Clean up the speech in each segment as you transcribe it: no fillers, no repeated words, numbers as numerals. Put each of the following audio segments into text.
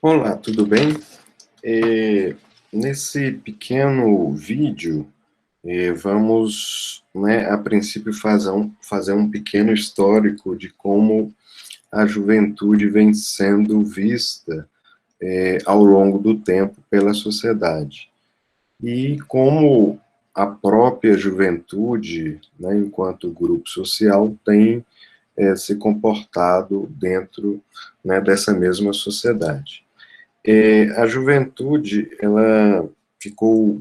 Olá, tudo bem? Nesse pequeno vídeo, vamos, a princípio, fazer um pequeno histórico de como a juventude vem sendo vista, ao longo do tempo pela sociedade. E como a própria juventude, enquanto grupo social, tem se comportado dentro, dessa mesma sociedade. A juventude, ela ficou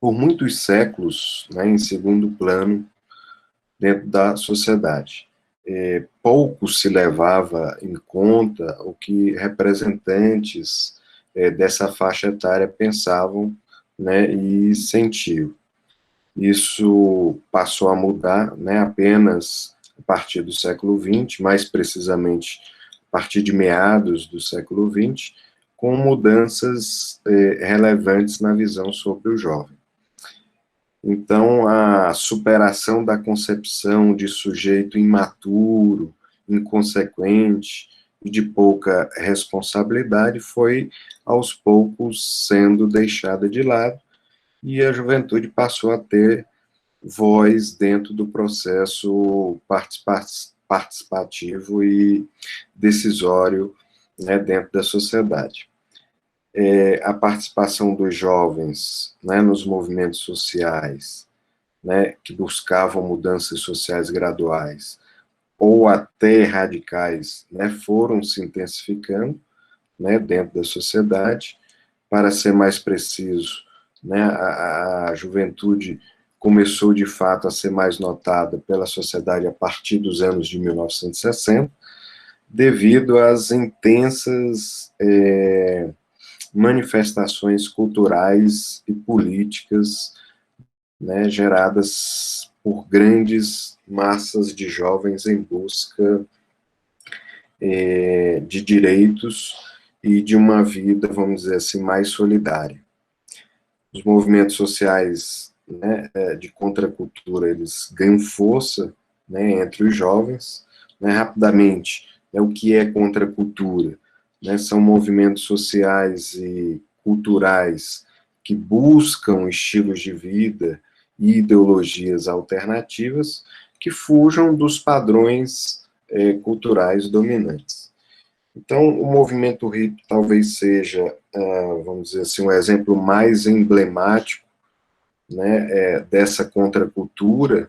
por muitos séculos, em segundo plano dentro da sociedade. Pouco se levava em conta o que representantes dessa faixa etária pensavam, e sentiam. Isso passou a mudar, apenas a partir do século XX, mais precisamente a partir de meados do século XX, com mudanças relevantes na visão sobre o jovem. Então, a superação da concepção de sujeito imaturo, inconsequente e de pouca responsabilidade foi, aos poucos, sendo deixada de lado, e a juventude passou a ter voz dentro do processo participativo e decisório, dentro da sociedade. A participação dos jovens, nos movimentos sociais, que buscavam mudanças sociais graduais, ou até radicais, foram se intensificando, dentro da sociedade. Para ser mais preciso, a juventude começou, de fato, a ser mais notada pela sociedade a partir dos anos de 1960, devido às intensas manifestações culturais e políticas, geradas por grandes massas de jovens em busca de direitos e de uma vida, vamos dizer assim, mais solidária. Os movimentos sociais, de contracultura, eles ganham força, entre os jovens, rapidamente. O que é contracultura? São movimentos sociais e culturais que buscam estilos de vida e ideologias alternativas que fujam dos padrões culturais dominantes. Então, o movimento hippie talvez seja, vamos dizer assim, um exemplo mais emblemático, dessa contracultura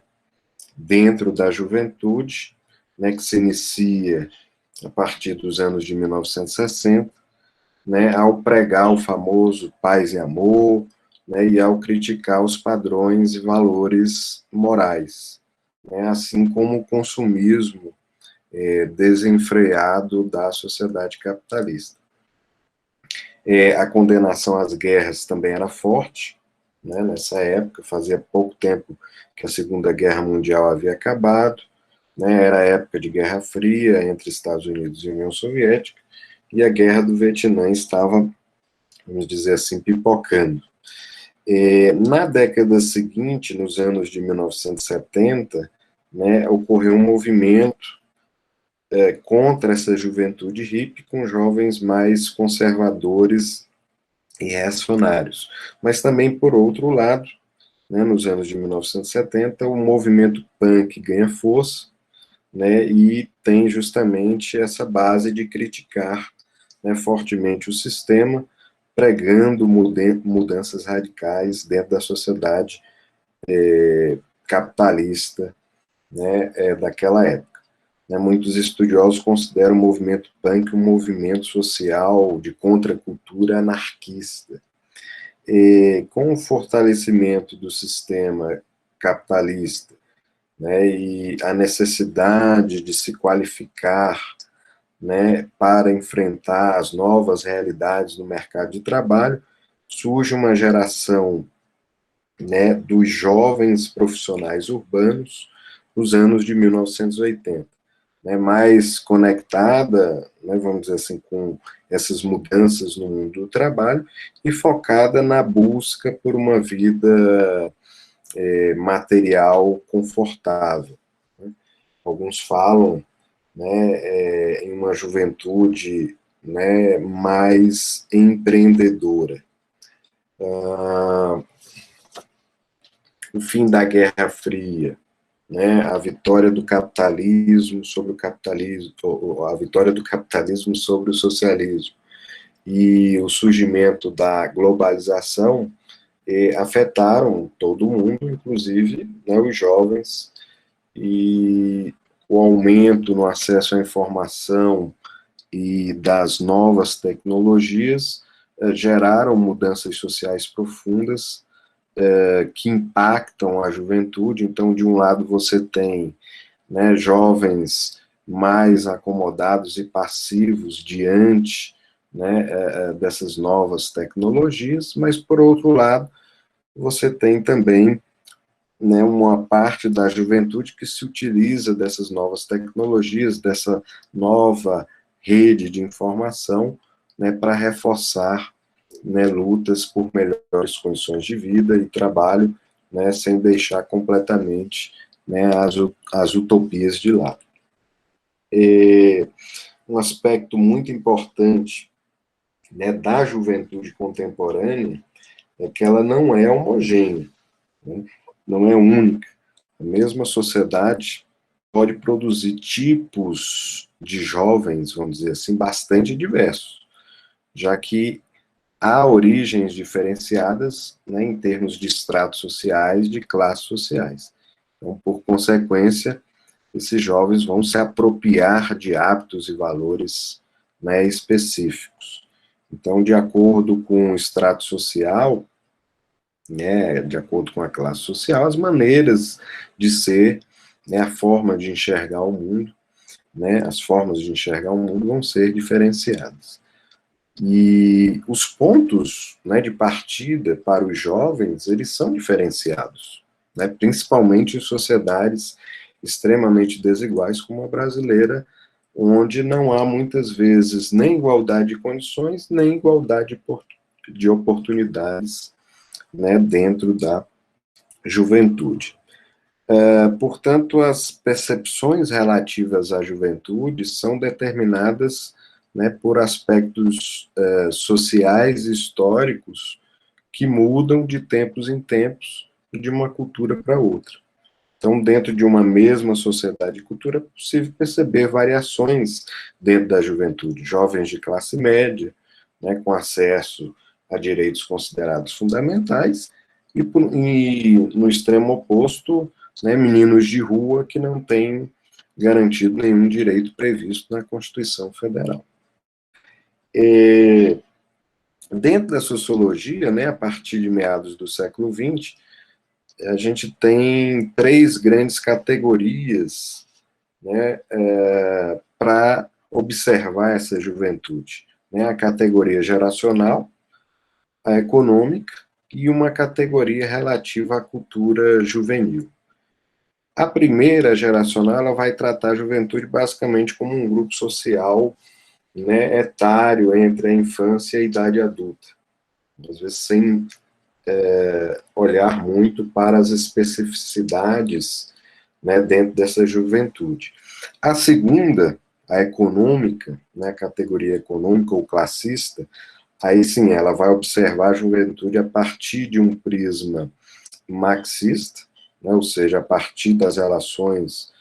dentro da juventude, que se inicia a partir dos anos de 1960, ao pregar o famoso paz e amor, e ao criticar os padrões e valores morais, assim como o consumismo desenfreado da sociedade capitalista. A condenação às guerras também era forte, nessa época, fazia pouco tempo que a Segunda Guerra Mundial havia acabado, era a época de Guerra Fria entre Estados Unidos e União Soviética, e a Guerra do Vietnã estava, vamos dizer assim, pipocando. Na década seguinte, nos anos de 1970, ocorreu um movimento contra essa juventude hippie, com jovens mais conservadores e reacionários. Mas também, por outro lado, nos anos de 1970, o movimento punk ganha força, e tem justamente essa base de criticar, fortemente o sistema, pregando mudanças radicais dentro da sociedade capitalista, daquela época. Muitos estudiosos consideram o movimento punk um movimento social de contracultura anarquista. Com o fortalecimento do sistema capitalista, e a necessidade de se qualificar, para enfrentar as novas realidades no mercado de trabalho, surge uma geração, dos jovens profissionais urbanos nos anos de 1980. Mais conectada, vamos dizer assim, com essas mudanças no mundo do trabalho e focada na busca por uma vida material confortável. Alguns falam, em uma juventude, né, mais empreendedora. O fim da Guerra Fria, né, a vitória do capitalismo sobre o capitalismo, a vitória do capitalismo sobre o socialismo, e o surgimento da globalização afetaram todo mundo, inclusive, né, os jovens, e o aumento no acesso à informação e das novas tecnologias geraram mudanças sociais profundas que impactam a juventude. Então, de um lado, você tem, né, jovens mais acomodados e passivos diante, né, dessas novas tecnologias, mas, por outro lado, você tem também, né, uma parte da juventude que se utiliza dessas novas tecnologias, dessa nova rede de informação, né, para reforçar, né, lutas por melhores condições de vida e trabalho, né, sem deixar completamente, né, as utopias de lado. Um aspecto muito importante, né, da juventude contemporânea é que ela não é homogênea, né, não é única. A mesma sociedade pode produzir tipos de jovens, vamos dizer assim, bastante diversos, já que há origens diferenciadas, né, em termos de estratos sociais, de classes sociais. Então, por consequência, esses jovens vão se apropriar de hábitos e valores, né, específicos. Então, de acordo com o extrato social, né, de acordo com a classe social, as maneiras de ser, né, a forma de enxergar o mundo, né, as formas de enxergar o mundo vão ser diferenciadas. E os pontos, né, de partida para os jovens, eles são diferenciados, né, principalmente em sociedades extremamente desiguais como a brasileira, onde não há muitas vezes nem igualdade de condições, nem igualdade de oportunidades, né, dentro da juventude. Portanto, as percepções relativas à juventude são determinadas, né, por aspectos sociais e históricos que mudam de tempos em tempos, de uma cultura para outra. Então, dentro de uma mesma sociedade e cultura, é possível perceber variações dentro da juventude. Jovens de classe média, né, com acesso a direitos considerados fundamentais, e no extremo oposto, né, meninos de rua que não têm garantido nenhum direito previsto na Constituição Federal. Dentro da sociologia, né, a partir de meados do século XX, a gente tem três grandes categorias, né, para observar essa juventude, né, a categoria geracional, a econômica e uma categoria relativa à cultura juvenil. A primeira, geracional, ela vai tratar a juventude basicamente como um grupo social, né, etário entre a infância e a idade adulta, às vezes sem olhar muito para as especificidades, né, dentro dessa juventude. A segunda, a econômica, né, a categoria econômica ou classista, aí sim, ela vai observar a juventude a partir de um prisma marxista, né, ou seja, a partir das relações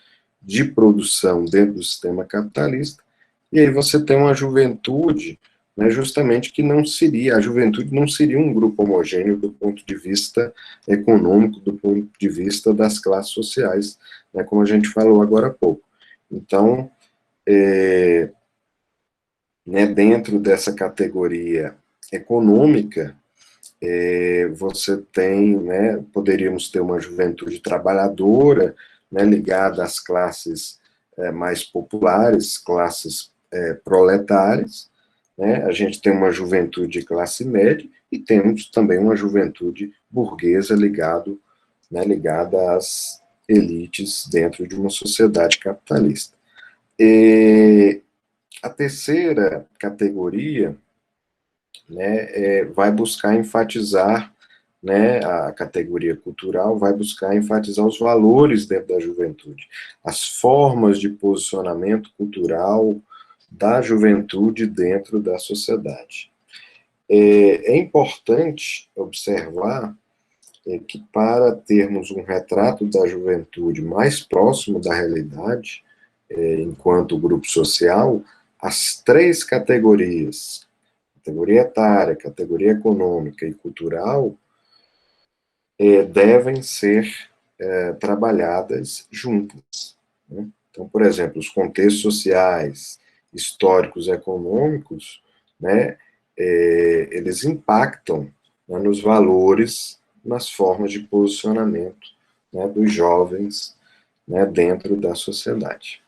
de produção dentro do sistema capitalista, e aí você tem uma juventude, né, justamente que não seria, a juventude não seria um grupo homogêneo do ponto de vista econômico, do ponto de vista das classes sociais, né, como a gente falou agora há pouco. Então, né, dentro dessa categoria econômica, você tem, né, poderíamos ter uma juventude trabalhadora, né, ligada às classes mais populares, classes proletárias, né, a gente tem uma juventude de classe média e temos também uma juventude burguesa né, ligada às elites dentro de uma sociedade capitalista. A terceira categoria, né, vai buscar enfatizar, né, a categoria cultural vai buscar enfatizar os valores dentro da juventude, as formas de posicionamento cultural, da juventude dentro da sociedade. É importante observar que para termos um retrato da juventude mais próximo da realidade, enquanto grupo social, as três categorias, categoria etária, categoria econômica e cultural, devem ser trabalhadas juntas, né? Então, por exemplo, os contextos sociais, históricos, econômicos, né, eles impactam, né, nos valores, nas formas de posicionamento, né, dos jovens, né, dentro da sociedade.